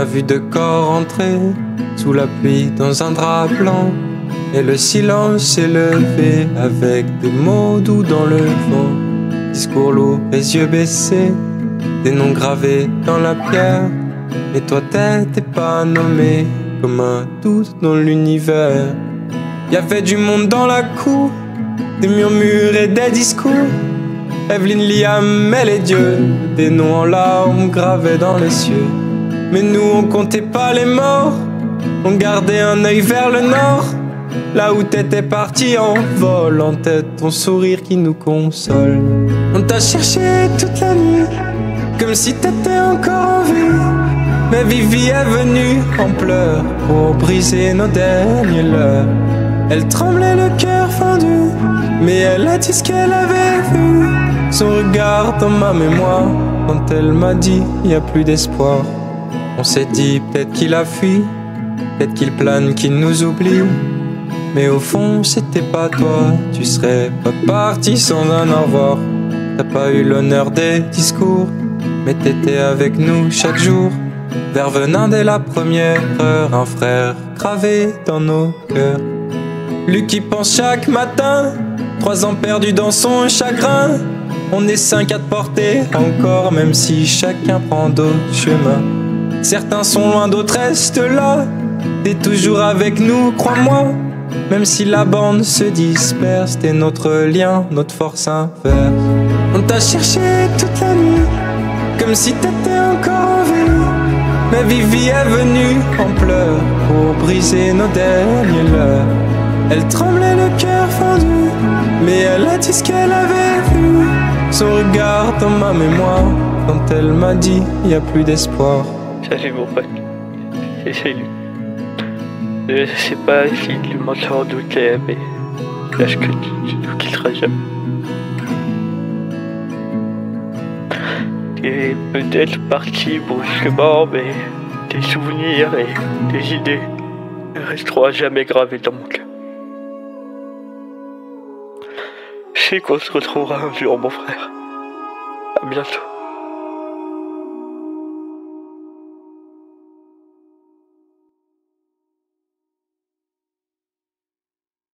a vu deux corps entrer sous la pluie dans un drap blanc, et le silence s'est levé avec des mots doux dans le vent. Discours lourd, les yeux baissés, des noms gravés dans la pierre. Mais toi t'étais pas nommé comme un doute dans l'univers. Y'avait du monde dans la cour, des murmures et des discours. Evelyne, Liam et les dieux, des noms en larmes gravés dans les cieux. Mais nous on comptait pas les morts, on gardait un œil vers le nord. Là où t'étais parti en vol, en tête ton sourire qui nous console. On t'a cherché toute la nuit, comme si t'étais encore en vie. Mais Vivi est venue en pleurs pour briser nos derniers leurres. Elle tremblait le cœur fendu, mais elle a dit ce qu'elle avait vu. Son regard dans ma mémoire, quand elle m'a dit y a plus d'espoir. On s'est dit peut-être qu'il a fui, peut-être qu'il plane, qu'il nous oublie. Mais au fond c'était pas toi, tu serais pas parti sans un au revoir. T'as pas eu l'honneur des discours, mais t'étais avec nous chaque jour. Vers venin dès la première heure, un frère gravé dans nos cœurs. Lui qui pense chaque matin, 3 ans perdus dans son chagrin. On est 5 à te porter encore, même si chacun prend d'autres chemins. Certains sont loin, d'autres restent là. T'es toujours avec nous, crois-moi. Même si la bande se disperse, t'es notre lien, notre force inverse. On t'a cherché toute la nuit, comme si t'étais encore en vie. Mais Vivi est venue en pleurs pour briser nos derniers leurres. Elle tremblait le cœur fendu, mais elle a dit ce qu'elle avait vu. Son regard dans ma mémoire, quand elle m'a dit y a plus d'espoir. Salut mon pote, c'est lui. Je sais pas si tu m'en sors douter, mais sache que tu nous quitteras jamais. T'es peut-être parti brusquement, mais tes souvenirs et tes idées resteront à jamais gravés dans mon cœur. Je sais qu'on se retrouvera un jour, mon frère. À bientôt.